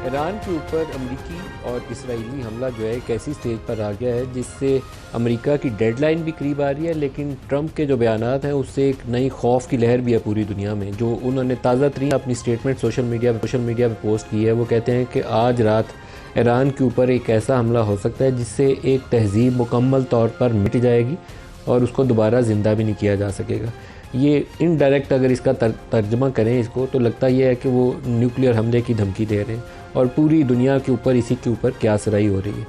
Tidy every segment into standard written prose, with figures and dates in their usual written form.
ایران کے اوپر امریکی اور اسرائیلی حملہ جو ہے ایک ایسی سٹیج پر آ گیا ہے جس سے امریکہ کی ڈیڈ لائن بھی قریب آ رہی ہے، لیکن ٹرمپ کے جو بیانات ہیں اس سے ایک نئی خوف کی لہر بھی ہے پوری دنیا میں۔ جو انہوں نے تازہ ترین اپنی سٹیٹمنٹ سوشل میڈیا پہ پوسٹ کی ہے، وہ کہتے ہیں کہ آج رات ایران کے اوپر ایک ایسا حملہ ہو سکتا ہے جس سے ایک تہذیب مکمل طور پر مٹ جائے گی اور اس کو دوبارہ زندہ بھی نہیں کیا جا سکے گا۔ یہ انڈائریکٹ اگر اس کا ترجمہ کریں اس کو، تو لگتا یہ ہے کہ وہ نیوکلیئر حملے کی دھمکی دے رہے ہیں اور پوری دنیا کے اوپر اسی کے اوپر قیاس رائی ہو رہی ہے۔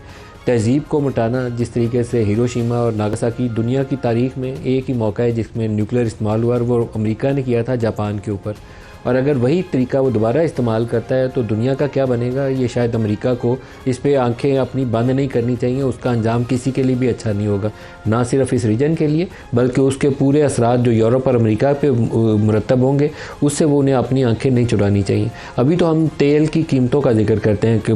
تہذیب کو مٹانا، جس طریقے سے ہیروشیما اور ناگاساکی دنیا کی تاریخ میں ایک ہی موقع ہے جس میں نیوکلیئر استعمال ہوا، اور وہ امریکہ نے کیا تھا جاپان کے اوپر، اور اگر وہی طریقہ وہ دوبارہ استعمال کرتا ہے تو دنیا کا کیا بنے گا، یہ شاید امریکہ کو اس پہ آنکھیں اپنی بند نہیں کرنی چاہیے۔ اس کا انجام کسی کے لیے بھی اچھا نہیں ہوگا، نہ صرف اس ریجن کے لیے بلکہ اس کے پورے اثرات جو یورپ اور امریکہ پہ مرتب ہوں گے اس سے وہ انہیں اپنی آنکھیں نہیں چرانی چاہیے۔ ابھی تو ہم تیل کی قیمتوں کا ذکر کرتے ہیں کہ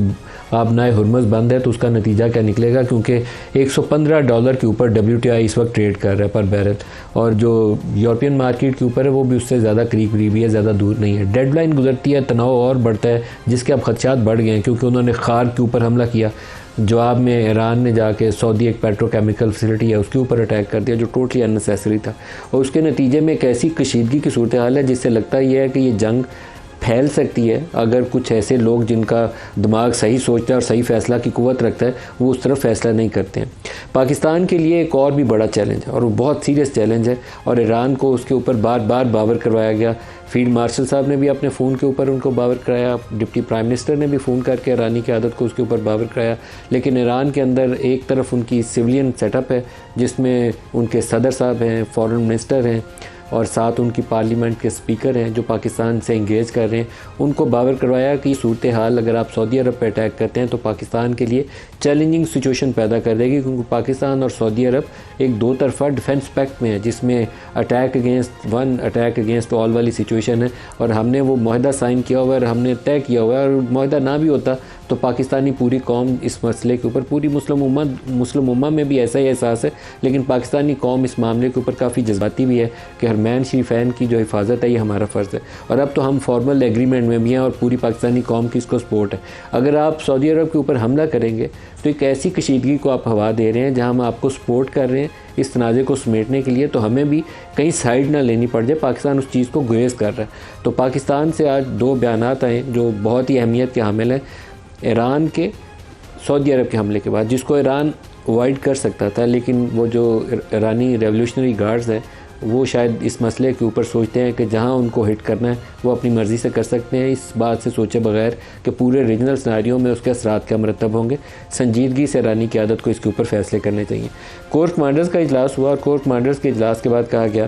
آبنائے ہرمز بند ہے تو اس کا نتیجہ کیا نکلے گا، کیونکہ $115 کے اوپر WTI اس وقت ٹریڈ کر رہا ہے پر بیرل، اور جو یورپین مارکیٹ کے اوپر ہے وہ بھی اس سے زیادہ قریب ہی ہے، زیادہ دور نہیں ہے۔ ڈیڈ لائن گزرتی ہے، تناؤ اور بڑھتا ہے، جس کے اب خدشات بڑھ گئے ہیں کیونکہ انہوں نے خار کے اوپر حملہ کیا۔ جواب میں ایران نے جا کے سعودی ایک پیٹرو کیمیکل فیسلٹی ہے اس کے اوپر اٹیک کر دیا جو ٹوٹلی اننیسیسری تھا، اور اس کے نتیجے میں ایک ایسی کشیدگی کی صورتحال ہے جس سے لگتا یہ ہے کہ یہ جنگ پھیل سکتی ہے اگر کچھ ایسے لوگ جن کا دماغ صحیح سوچتا ہے اور صحیح فیصلہ کی قوت رکھتا ہے وہ اس طرف فیصلہ نہیں کرتے ہیں۔ پاکستان کے لیے ایک اور بھی بڑا چیلنج ہے اور وہ بہت سیریس چیلنج ہے، اور ایران کو اس کے اوپر بار بار باور کروایا گیا۔ فیلڈ مارشل صاحب نے بھی اپنے فون کے اوپر ان کو باور کرایا، ڈپٹی پرائم منسٹر نے بھی فون کر کے ایرانی قیادت کو اس کے اوپر باور کرایا، لیکن ایران کے اندر ایک طرف ان کی سویلین سیٹ اپ ہے جس میں ان کے صدر صاحب ہیں، فارن منسٹر ہیں، اور ساتھ ان کی پارلیمنٹ کے سپیکر ہیں جو پاکستان سے انگیج کر رہے ہیں۔ ان کو باور کروایا کہ یہ صورتحال اگر آپ سعودی عرب پہ اٹیک کرتے ہیں تو پاکستان کے لیے چیلنجنگ سچویشن پیدا کر دے گی، کیونکہ پاکستان اور سعودی عرب ایک دو طرفہ ڈیفنس پیکٹ میں ہے جس میں attack against one attack against all والی سچویشن ہے، اور ہم نے وہ معاہدہ سائن کیا ہوا ہے اور ہم نے طے کیا ہوا ہے، اور معاہدہ نہ بھی ہوتا تو پاکستانی پوری قوم اس مسئلے کے اوپر، پوری مسلم امہ میں بھی ایسا ہی احساس ہے، لیکن پاکستانی قوم اس معاملے کے اوپر کافی جذباتی بھی ہے کہ حرمین شریفین کی جو حفاظت ہے یہ ہمارا فرض ہے، اور اب تو ہم فارمل ایگریمنٹ میں بھی ہیں اور پوری پاکستانی قوم کی اس کو سپورٹ ہے۔ اگر آپ سعودی عرب کے اوپر حملہ کریں گے تو ایک ایسی کشیدگی کو آپ ہوا دے رہے ہیں جہاں ہم آپ کو سپورٹ کر رہے ہیں اس تنازع کو سمیٹنے کے لیے، تو ہمیں بھی کہیں سائیڈ نہ لینی پڑ جائے۔ پاکستان اس چیز کو گریز کر رہا ہے، تو پاکستان سے آج دو بیانات آئے جو بہت ہی اہمیت کے حامل ہیں ایران کے سعودی عرب کے حملے کے بعد، جس کو ایران اوائڈ کر سکتا تھا، لیکن وہ جو ایرانی ریولیوشنری گارڈز ہیں وہ شاید اس مسئلے کے اوپر سوچتے ہیں کہ جہاں ان کو ہٹ کرنا ہے وہ اپنی مرضی سے کر سکتے ہیں، اس بات سے سوچے بغیر کہ پورے ریجنل سناریوں میں اس کے اثرات کیا مرتب ہوں گے۔ سنجیدگی سے ایرانی قیادت کو اس کے اوپر فیصلے کرنے چاہیے۔ کور کمانڈرز کا اجلاس ہوا، اور کور کمانڈرز کے اجلاس کے بعد کہا گیا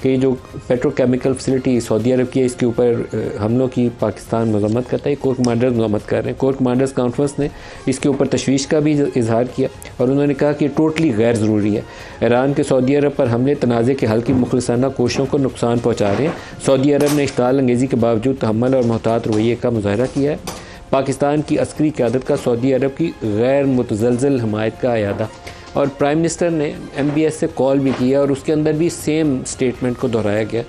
کہ یہ جو پیٹرو کیمیکل فیسلٹی سعودی عرب کی ہے اس کے اوپر حملوں کی پاکستان مذمت کرتا ہے، کور کمانڈرز مذمت کر رہے ہیں۔ کور کمانڈرز کانفرنس نے اس کے اوپر تشویش کا بھی اظہار کیا، اور انہوں نے کہا کہ یہ ٹوٹلی غیر ضروری ہے۔ ایران کے سعودی عرب پر حملے تنازع کے حل کی مخلصانہ کوششوں کو نقصان پہنچا رہے ہیں۔ سعودی عرب نے اشتعال انگیزی کے باوجود تحمل اور محتاط رویے کا مظاہرہ کیا ہے۔ پاکستان کی عسکری قیادت کا سعودی عرب کی غیر متزلزل حمایت کا اعادہ، اور پرائم منسٹر نے MBS سے کال بھی کیا اور اس کے اندر بھی سیم سٹیٹمنٹ کو دہرایا گیا۔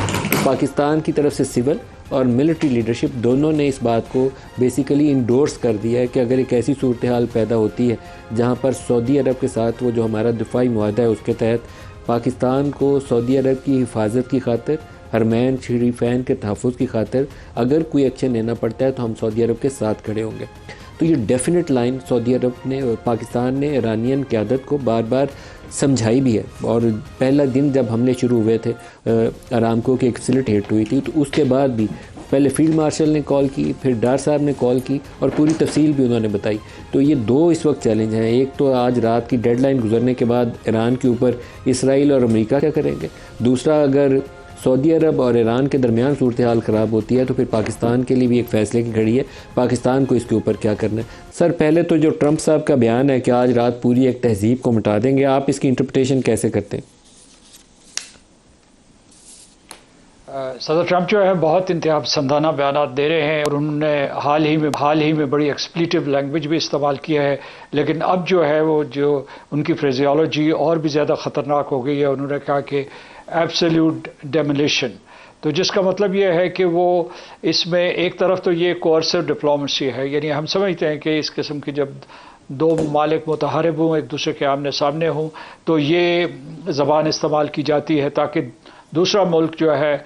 پاکستان کی طرف سے سول اور ملٹری لیڈرشپ دونوں نے اس بات کو بیسیکلی انڈورس کر دیا ہے کہ اگر ایک ایسی صورتحال پیدا ہوتی ہے جہاں پر سعودی عرب کے ساتھ وہ جو ہمارا دفاعی معاہدہ ہے اس کے تحت پاکستان کو سعودی عرب کی حفاظت کی خاطر، حرمین شریفین کے تحفظ کی خاطر اگر کوئی ایکشن لینا پڑتا ہے تو ہم سعودی عرب کے ساتھ کھڑے ہوں گے، تو یہ ڈیفینٹ لائن سعودی عرب نے، پاکستان نے ایرانین قیادت کو بار بار سمجھائی بھی ہے۔ اور پہلا دن جب حملے شروع ہوئے تھے ارامکو کی ایک فیسلٹی ہٹ ہوئی تھی، تو اس کے بعد بھی پہلے فیلڈ مارشل نے کال کی، پھر ڈار صاحب نے کال کی اور پوری تفصیل بھی انہوں نے بتائی۔ تو یہ دو اس وقت چیلنج ہیں، ایک تو آج رات کی ڈیڈ لائن گزرنے کے بعد ایران کے اوپر اسرائیل اور امریکہ کیا کریں گے، دوسرا اگر سعودی عرب اور ایران کے درمیان صورتحال خراب ہوتی ہے تو پھر پاکستان کے لیے بھی ایک فیصلے کی گھڑی ہے، پاکستان کو اس کے اوپر کیا کرنا ہے۔ سر پہلے تو جو ٹرمپ صاحب کا بیان ہے کہ آج رات پوری ایک تہذیب کو مٹا دیں گے، آپ اس کی انٹرپریٹیشن کیسے کرتے ہیں؟ صدر ٹرمپ جو ہے بہت انتہا پسندانہ بیانات دے رہے ہیں، اور انہوں نے حال ہی میں بڑی ایکسپلیٹو لینگویج بھی استعمال کیا ہے، لیکن اب جو ہے وہ جو ان کی فریزیولوجی اور بھی زیادہ خطرناک ہو گئی ہے۔ انہوں نے کہا کہ ایبسلیوٹ ڈیمولیشن، تو جس کا مطلب یہ ہے کہ وہ اس میں ایک طرف تو یہ کوئرسو ڈپلومیسی ہے، یعنی ہم سمجھتے ہیں کہ اس قسم کی جب دو ممالک متحارب ہوں، ایک دوسرے کے آمنے سامنے ہوں، تو یہ زبان استعمال کی جاتی ہے تاکہ دوسرا ملک جو ہے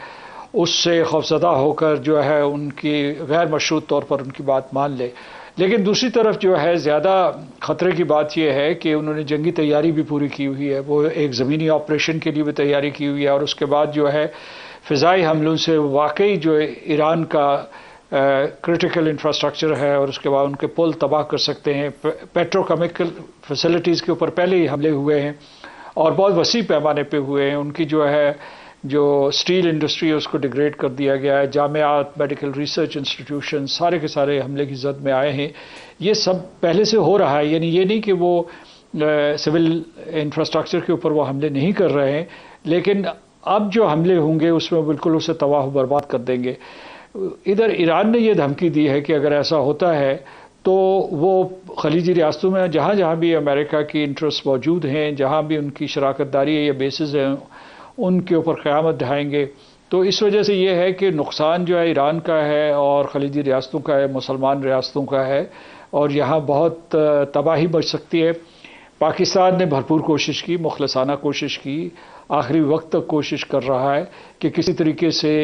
اس سے خوفزدہ ہو کر جو ہے ان کی غیر مشروط طور پر ان کی بات مان لے۔ لیکن دوسری طرف جو ہے زیادہ خطرے کی بات یہ ہے کہ انہوں نے جنگی تیاری بھی پوری کی ہوئی ہے، وہ ایک زمینی آپریشن کے لیے بھی تیاری کی ہوئی ہے، اور اس کے بعد جو ہے فضائی حملوں سے واقعی جو ایران کا کرٹیکل انفراسٹرکچر ہے اور اس کے بعد ان کے پل تباہ کر سکتے ہیں۔ پیٹرو کیمیکل فیسلٹیز کے اوپر پہلے ہی حملے ہوئے ہیں اور بہت وسیع پیمانے پہ ہوئے ہیں، ان کی جو ہے جو اسٹیل انڈسٹری ہے اس کو ڈیگریڈ کر دیا گیا ہے، جامعات، میڈیکل ریسرچ انسٹیٹیوشن سارے کے سارے حملے کی زد میں آئے ہیں۔ یہ سب پہلے سے ہو رہا ہے، یعنی یہ نہیں کہ وہ سول انفراسٹرکچر کے اوپر وہ حملے نہیں کر رہے ہیں، لیکن اب جو حملے ہوں گے اس میں بالکل اسے تباہ و برباد کر دیں گے۔ ادھر ایران نے یہ دھمکی دی ہے کہ اگر ایسا ہوتا ہے تو وہ خلیجی ریاستوں میں جہاں جہاں بھی امریکہ کی انٹرسٹ موجود ہیں، جہاں بھی ان کی شراکت داری ہے یا بیسز ہیں، ان کے اوپر قیامت ڈھائیں گے۔ تو اس وجہ سے یہ ہے کہ نقصان جو ہے ایران کا ہے اور خلیجی ریاستوں کا ہے، مسلمان ریاستوں کا ہے، اور یہاں بہت تباہی بچ سکتی ہے۔ پاکستان نے بھرپور کوشش کی، مخلصانہ کوشش کی، آخری وقت تک کوشش کر رہا ہے کہ کسی طریقے سے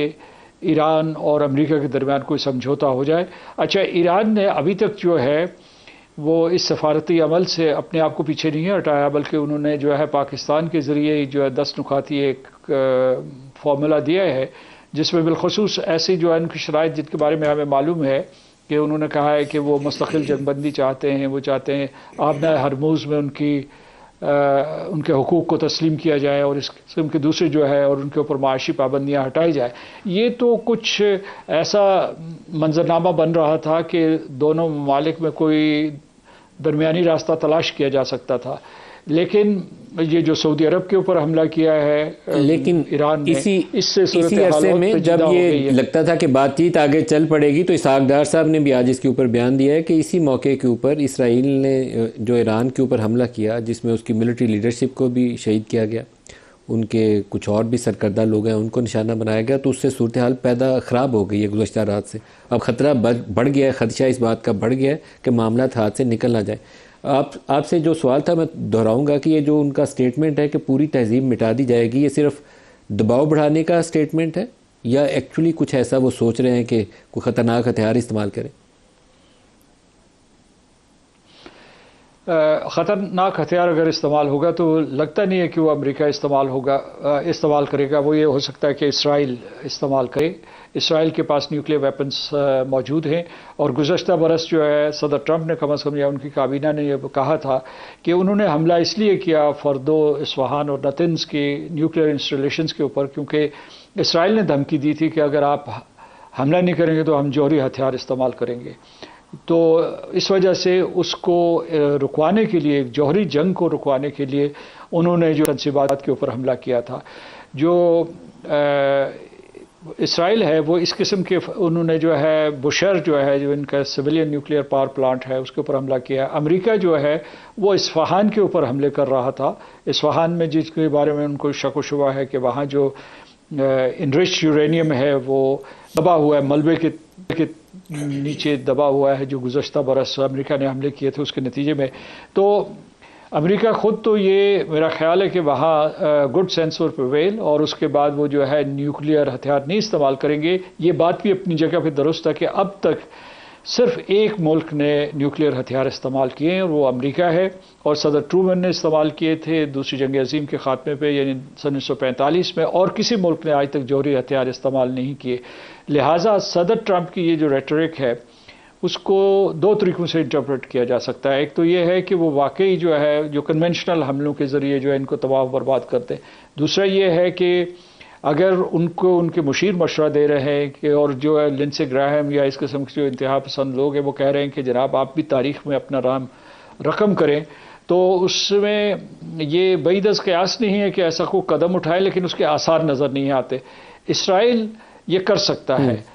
ایران اور امریکہ کے درمیان کوئی سمجھوتا ہو جائے۔ اچھا، ایران نے ابھی تک جو ہے وہ اس سفارتی عمل سے اپنے آپ کو پیچھے نہیں ہٹایا، بلکہ انہوں نے جو ہے پاکستان کے ذریعے جو ہے 10 نکاتی ایک فارمولا دیا ہے، جس میں بالخصوص ایسی جو ہے ان کی شرائط جن کے بارے میں ہمیں معلوم ہے کہ انہوں نے کہا ہے کہ وہ مستقل جنگ بندی چاہتے ہیں، وہ چاہتے ہیں آبنائے ہرموز میں ان کے حقوق کو تسلیم کیا جائے، اور اس قسم کے دوسرے جو ہے اور ان کے اوپر معاشی پابندیاں ہٹائی جائے۔ یہ تو کچھ ایسا منظرنامہ بن رہا تھا کہ دونوں ممالک میں کوئی درمیانی راستہ تلاش کیا جا سکتا تھا، لیکن یہ جو سعودی عرب کے اوپر حملہ کیا ہے لیکن ایران نے، اس سے اسی عرصے میں جب یہ لگتا تھا کہ بات چیت آگے چل پڑے گی، تو اسحاق ڈار صاحب نے بھی آج اس کے اوپر بیان دیا ہے کہ اسی موقع کے اوپر اسرائیل نے جو ایران کے اوپر حملہ کیا، جس میں اس کی ملٹری لیڈرشپ کو بھی شہید کیا گیا، ان کے کچھ اور بھی سرکردہ لوگ ہیں ان کو نشانہ بنایا گیا، تو اس سے صورتحال خراب ہو گئی ہے گزشتہ رات سے۔ اب خطرہ بڑھ گیا ہے، خدشہ اس بات کا بڑھ گیا ہے کہ معاملات ہاتھ سے نکل نہ جائیں۔ آپ سے جو سوال تھا میں دہراؤں گا کہ یہ جو ان کا سٹیٹمنٹ ہے کہ پوری تہذیب مٹا دی جائے گی، یہ صرف دباؤ بڑھانے کا سٹیٹمنٹ ہے یا ایکچولی کچھ ایسا وہ سوچ رہے ہیں کہ کوئی خطرناک ہتھیار استعمال کریں؟ خطرناک ہتھیار اگر استعمال ہوگا تو لگتا نہیں ہے کہ وہ امریکہ استعمال کرے گا۔ وہ یہ ہو سکتا ہے کہ اسرائیل استعمال کرے۔ اسرائیل کے پاس نیوکلیر ویپنز موجود ہیں، اور گزشتہ برس جو ہے صدر ٹرمپ نے کم از کم یا ان کی کابینہ نے یہ کہا تھا کہ انہوں نے حملہ اس لیے کیا فردو، اصفہان اور نتنز کی نیوکلیر انسٹالیشنز کے اوپر کیونکہ اسرائیل نے دھمکی دی تھی کہ اگر آپ حملہ نہیں کریں گے تو ہم جوہری ہتھیار استعمال کریں گے۔ تو اس وجہ سے اس کو رکوانے کے لیے، جوہری جنگ کو رکوانے کے لیے انہوں نے جو تنصیبات کے اوپر حملہ کیا تھا۔ جو اسرائیل ہے وہ اس قسم کے انہوں نے جو ہے بشر جو ہے جو ان کا سویلین نیوکلیر پاور پلانٹ ہے اس کے اوپر حملہ کیا۔ امریکہ جو ہے وہ اصفہان کے اوپر حملے کر رہا تھا، اصفہان میں جس کے بارے میں ان کو شک و شبہ ہے کہ وہاں جو انرچ یورینیم ہے وہ دبا ہوا ہے، ملبے کے نیچے دبا ہوا ہے، جو گزشتہ برس امریکہ نے حملے کیے تھے اس کے نتیجے میں۔ تو امریکہ خود تو یہ میرا خیال ہے کہ وہاں گڈ سینس اور پریویل، اور اس کے بعد وہ جو ہے نیوکلیئر ہتھیار نہیں استعمال کریں گے۔ یہ بات بھی اپنی جگہ پہ درست ہے کہ اب تک صرف ایک ملک نے نیوکلیئر ہتھیار استعمال کیے ہیں اور وہ امریکہ ہے، اور صدر ٹرومن نے استعمال کیے تھے دوسری جنگ عظیم کے خاتمے پہ، یعنی سن 1945 میں، اور کسی ملک نے آج تک جوہری ہتھیار استعمال نہیں کیے۔ لہٰذا صدر ٹرمپ کی یہ جو ریٹرک ہے اس کو دو طریقوں سے انٹرپریٹ کیا جا سکتا ہے۔ ایک تو یہ ہے کہ وہ واقعی جو ہے جو کنونشنل حملوں کے ذریعے جو ہے ان کو تباہ و برباد کرتے ہیں۔ دوسرا یہ ہے کہ اگر ان کو ان کے مشیر مشورہ دے رہے ہیں کہ، اور جو ہے لنسے گراہم یا اس قسم کے جو انتہا پسند لوگ ہیں وہ کہہ رہے ہیں کہ جناب آپ بھی تاریخ میں اپنا نام رقم کریں، تو اس میں یہ بعید از قیاس نہیں ہے کہ ایسا کوئی قدم اٹھائے، لیکن اس کے آثار نظر نہیں آتے۔ اسرائیل یہ کر سکتا ہے۔